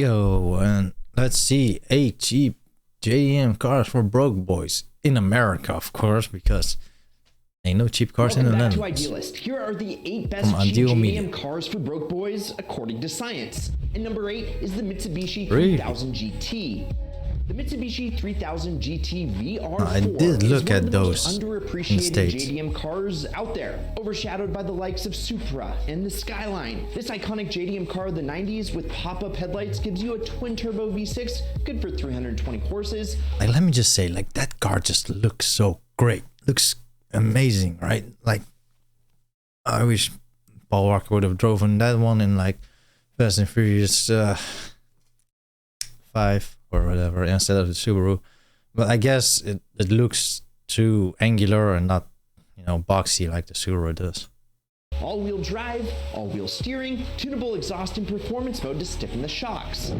Yo, and let's see 8 cheap JDM cars for broke boys in America, of course, because ain't no cheap cars in the Welcome back to Netherlands. Idealist. Here are the 8 best cheap Ideal JDM Media. cars for broke boys according to science. And number 8 is the Mitsubishi Really? 3000 GT. The Mitsubishi 3000 GT VR4 I did look is one at of the those most in the underappreciated States. JDM cars out there, overshadowed by the likes of Supra and the Skyline. This iconic JDM car of the 90s with pop-up headlights gives you a twin-turbo V6, good for 320 horses. Like, let me just say, like, that car just looks so great. Looks amazing, right? Like, I wish Paul Walker would have driven that one in, like, Fast and Furious 5 or whatever instead of the Subaru. But I guess it looks too angular and not, you know, boxy like the Subaru does. All-wheel drive, all-wheel steering, tunable exhaust and performance mode to stiffen the shocks.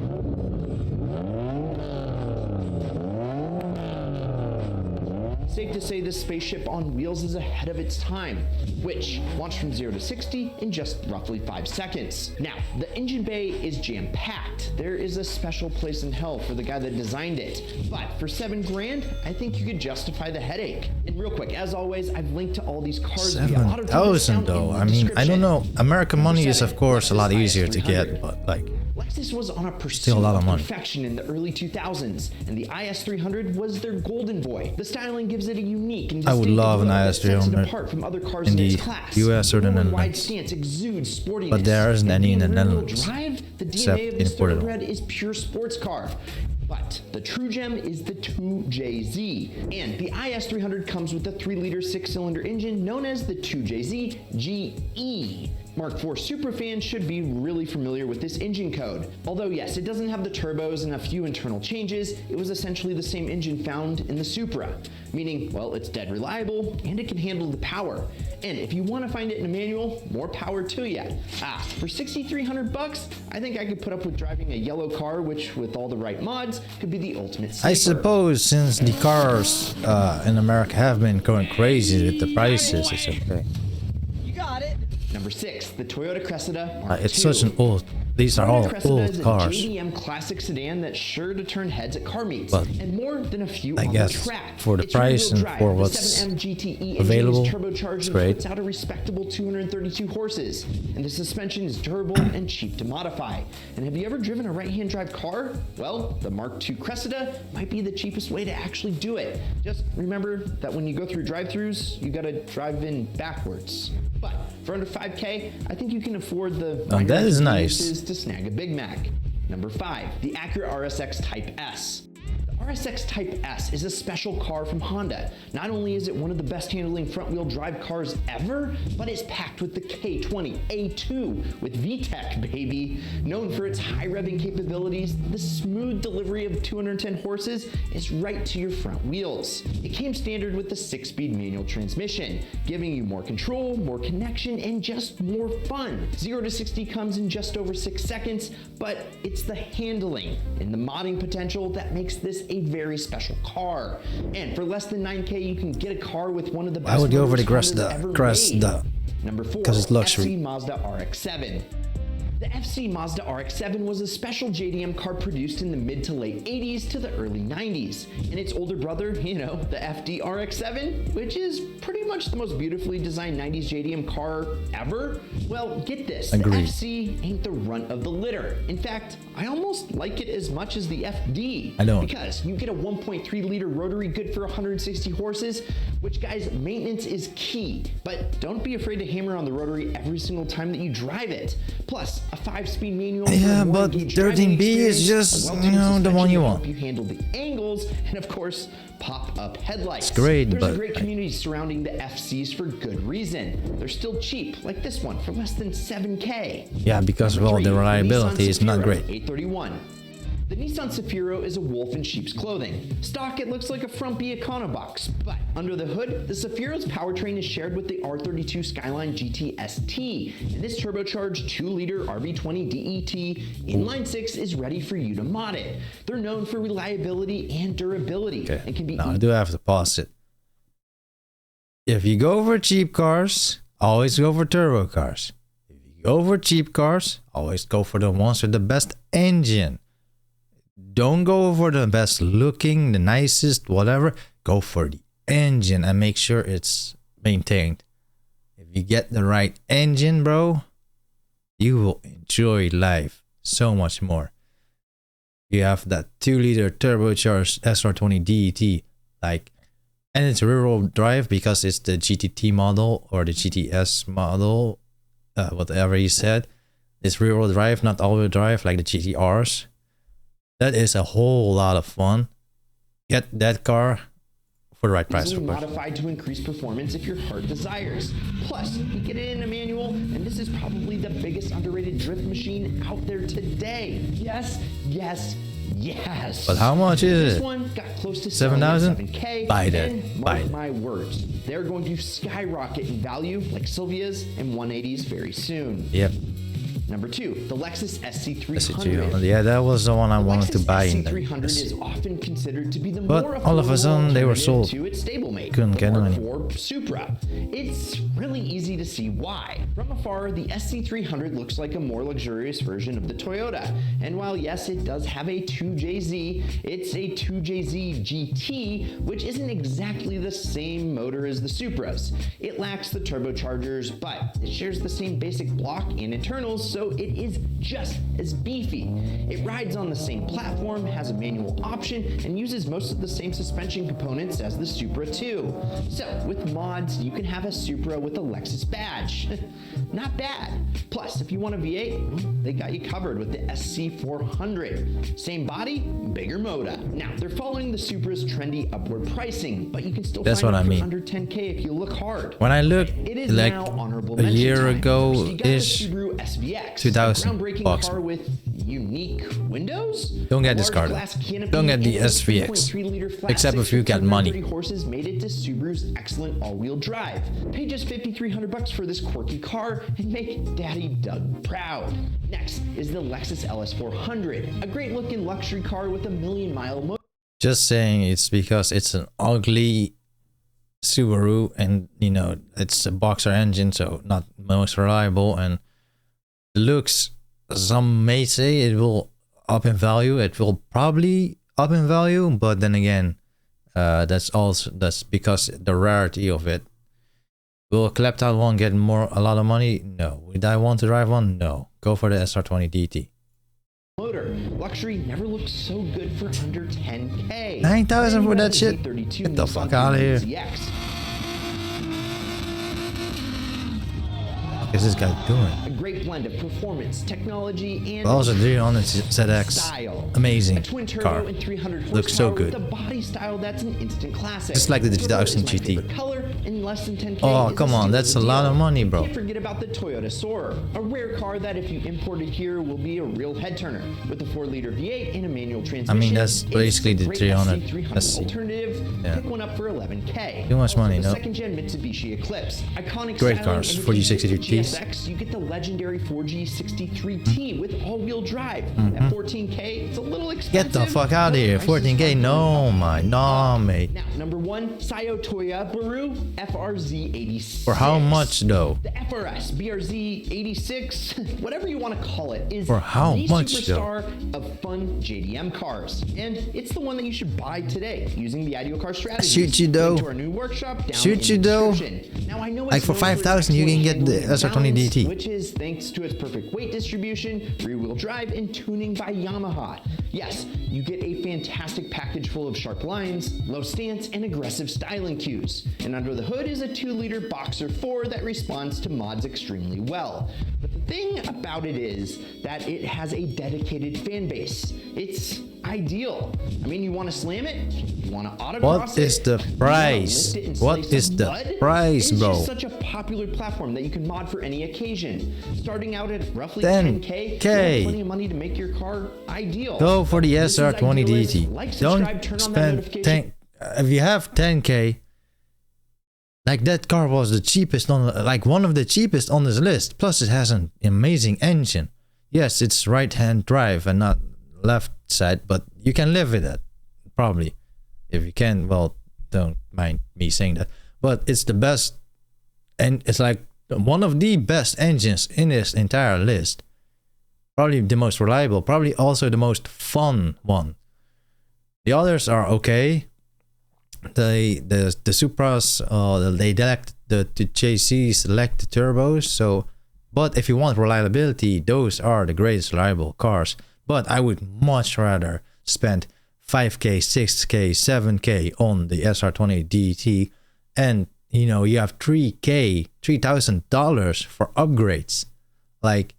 Safe to say this spaceship on wheels is ahead of its time, which launched from 0 to 60 in just roughly 5 seconds. Now, the engine bay is jam-packed. There is a special place in hell for the guy that designed it. But for $7 grand, I think you could justify the headache. And real quick, as always, I've linked to all these cars via auto 7,000 though. I mean, I don't know. American money is of course a lot easier to get, but like, Lexus was on a pursuit still a lot of money. perfection in the early 2000s, and the IS300 was their golden boy. The styling gives it a unique and I would distinctive love an look that sets it IS300 apart from other cars in its the class. US or the Forward wide Netherlands. stance exudes sportiness. But there isn't and any in the being rear-wheel Netherlands, drive, the except DNA of in this Portugal. thoroughbred is pure sports car. But the true gem is the 2JZ, and the IS300 comes with a 3-liter 6-cylinder engine known as the 2JZ GE. Mark IV superfans should be really familiar with this engine code. Although yes, it doesn't have the turbos and a few internal changes, it was essentially the same engine found in the Supra, meaning, well, it's dead reliable and it can handle the power. And if you want to find it in a manual, more power to ya. For $6,300, I think I could put up with driving a yellow car, which with all the right mods, could be the ultimate sleeper. I suppose since the cars in America have been going crazy with the prices, it's okay. You got it. Number 6, the Toyota Cressida R2. It's such an old. These are all Cressida is old a cars. JDM classic sedan that's sure to turn heads at car meets, But and more than a few I on guess the track. for the Its price rear-wheel and drive, for the what's 7M GTE available, engine is turbocharged it's and great. puts out a respectable 232 horses, and the suspension is durable and cheap to modify. And have you ever driven a right-hand drive car? Well, the Mark II Cressida might be the cheapest way to actually do it. Just remember that when you go through drive-thrus, you gotta drive in backwards. But for under 5K, I think you can afford the Oh, that is nice. conveniences to snag a Big Mac. Number 5, the Acura RSX Type S. The RSX Type S is a special car from Honda. Not only is it one of the best handling front-wheel drive cars ever, but it's packed with the K20 A2 with VTEC, baby. Known for its high revving capabilities, the smooth delivery of 210 horses is right to your front wheels. It came standard with the 6-speed manual transmission, giving you more control, more connection, and just more fun. 0 to 60 comes in just over 6 seconds, but it's the handling and the modding potential that makes this a very special car. And for less than 9K, you can get a car with one of the best I would go for the motors Honda's Cressida. ever Cressida. made. Number 4, 'Cause it's luxury. FC Mazda RX-7. The FC Mazda RX-7 was a special JDM car produced in the mid to late 80s to the early 90s. And its older brother, you know, the FD RX-7, which is pretty much the most beautifully designed 90s JDM car ever. Well, get this, Agreed. the FC ain't the runt of the litter. In fact, I almost like it as much as the FD. I don't. Because you get a 1.3 liter rotary good for 160 horses, which guys, maintenance is key. But don't be afraid to hammer on the rotary every single time that you drive it. Plus, a 5-speed manual. for Yeah, a more but engaged 13B driving is experience, just, a well-tuned you know, the suspension one you to want. help you handle the angles, and of course, pop-up headlights. It's great, There's but a great community surrounding the FCs for good reason. They're still cheap, like this one, for less than 7K. Yeah, because Number well, 3, the reliability Nissan is not Safiro great. 831. The Nissan Safiro is a wolf in sheep's clothing. Stock, it looks like a frumpy Econobox, but under the hood, the Safiro's powertrain is shared with the R32 Skyline GT ST, and this turbocharged 2-liter RB20 DET inline-6 is ready for you to mod it. They're known for reliability and durability, Okay, and can be now I do have to pause it. If you go for cheap cars, always go for turbo cars. If you go for cheap cars, always go for the ones with the best engine. don't go for the best looking, the nicest, whatever. Go for the engine and make sure it's maintained. If you get the right engine, bro, you will enjoy life so much more. You have that 2-liter turbocharged SR20 DET, like, and it's rear-wheel drive because it's the GTT model or the GTS model, whatever you said. It's rear-wheel drive, not all-wheel drive like the GTRs. That is a whole lot of fun. Get that car for the right price. Easily modified to increase performance if your heart desires. Plus, you get it in a manual, and this is probably the biggest underrated drift machine out there today. Yes, yes, yes. But how much is it? This one got close to 7,000? $7,000. Buy that. And Buy mark it. my words, they're going to skyrocket in value like Silvia's and 180s very soon. Yep. Number 2, the Lexus SC300. Yeah, that was the one I wanted to buy. The SC300 is often considered to be the but more all of a sudden they were sold. to its stablemate, Couldn't get them the anymore. Mark IV Supra. It's really easy to see why. From afar, the SC300 looks like a more luxurious version of the Toyota. And while yes, it does have a 2JZ, it's a 2JZ GT, which isn't exactly the same motor as the Supras. It lacks the turbochargers, but it shares the same basic block and internals, so it is just as beefy. It rides on the same platform, has a manual option, and uses most of the same suspension components as the Supra too. So with mods, you can have a Supra with a Lexus badge. Not bad. Plus, if you want a V8, well, they got you covered with the SC400. Same body, bigger motor. Now, they're following the Supra's trendy upward pricing, but you can still That's find what it I for mean. under 10K if you look hard. When I look It is like now honorable a mention year time. ago First, you got the ish, Subaru SVX, 2000 a groundbreaking bucks. car with unique windows. Don't get Large discarded. glass canopy, Don't get the and a SVX. 3.3-liter flat Except six if you with got money. 130 horses made it to Subaru's excellent all-wheel drive. Pay just $5,300 for this quirky car and make Daddy Doug proud. Next is the Lexus LS400, a great-looking luxury car with a million-mile motor. Just saying it's because it's an ugly Subaru and you know it's a boxer engine, so not most reliable, and the looks, some may say it will up in value. It will probably up in value, but then again, that's because the rarity of it. Will a clapped out one get a lot of money? No. Would I want to drive one? No. Go for the SR20 DT. Motor. Luxury never looked so good for under 10K. 9,000 for that shit? 32 Get the Nissan fuck out of here. ZX. What is this guy doing? A great blend of performance, technology, and Also 300 ZX. style. Amazing A twin turbo car. and 300 horsepower Looks so good. with a body style that's an instant classic. Just like the Purple 2000 is my GT. favorite color, and less than 10K Oh, is come a on, steal that's of a lot deal. of money, bro. Can't forget about the Toyota Soarer, a rare car that if you import it here will be a real head turner. With a 4-liter V8 and a manual transmission. that's it's basically the a great 300 SC300 SC. alternative. Yeah. Pick one up for 11K. Too much money, the no? second-gen Mitsubishi Eclipse, iconic Great styling cars, and 4G63Ts. GSX, you get the legendary 4G63T with all-wheel drive. At 14K, it's a little expensive. Get the fuck out of but here. prices 14K? are No, going no, up. mate. Now, number 1, Sayotoya Baru FRZ86. For how much though? The FRS, BRZ 86, whatever you want to call it, is For how the much, though? superstar of fun JDM cars. And it's the one that you should buy today using the Ideal Car Strategy. Shoot you, though. To our new workshop down Shoot in you, the though. description. Now, I know it's Like for known 5,000 you can get the excellent SR20 handling and DT. balance, which is thanks to its perfect weight distribution, rear-wheel drive, and tuning by Yamaha. Yes, you get a fantastic package full of sharp lines, low stance, and aggressive styling cues. And under the hood is a 2-liter Boxer 4 that responds to mods extremely well. But the thing about it is that it has a dedicated fan base. It's ideal. I mean, you want to slam it? You want to autocross What is it? the You wanna price? lift it and What slice is some the mud? price, It's bro? just such a popular platform that you can mod for any occasion. Starting out at roughly 10K. 10K, you have plenty of money to make your car ideal. Go for the This is SR20 Idealist. DT. Like, subscribe, turn Don't on that spend notification. 10. If you have 10K, like that car was the cheapest like one of the cheapest on this list. Plus, it has an amazing engine. Yes, it's right-hand drive and not left side, but you can live with that probably. If you can, well, don't mind me saying that. But it's the best, and it's like one of the best engines in this entire list. Probably the most reliable, probably also the most fun one. The others are okay. The Supras, they elect the chassis, elect the turbos. So, but if you want reliability, those are the greatest reliable cars. But I would much rather spend 5k, 6k, 7k on the SR20 DT, and you know, you have $3,000 for upgrades. Like,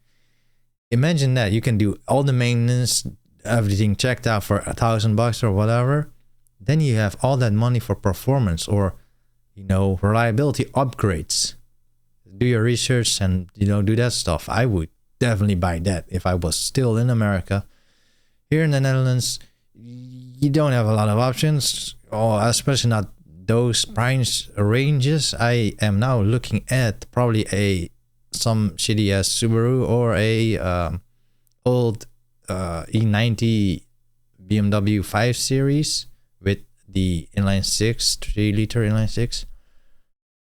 imagine that you can do all the maintenance, everything checked out for $1,000 or whatever. Then you have all that money for performance or, you know, reliability upgrades. Do your research and, you know, do that stuff. I would definitely buy that if I was still in America. Here in the Netherlands, you don't have a lot of options, or especially not those price ranges. I am now looking at probably some shitty ass Subaru or a old E90 BMW 5 Series with the inline 6, 3-liter inline 6.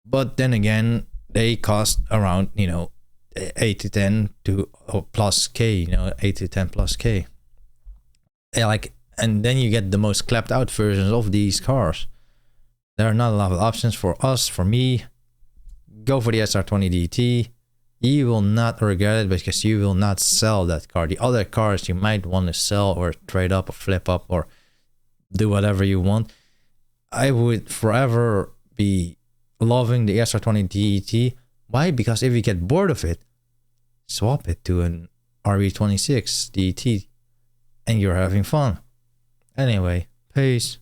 But then again, they cost around, you know, 8 to 10 to plus K, you know, 8 to 10 plus K. Like, and then you get the most clapped out versions of these cars. There are not a lot of options for us. For me, go for the SR20 DT. You will not regret it because you will not sell that car. The other cars you might want to sell or trade up or flip up or do whatever you want. I would forever be loving the SR20 DT. Why? Because if you get bored of it, swap it to an RB26 DT and you're having fun. Anyway, peace.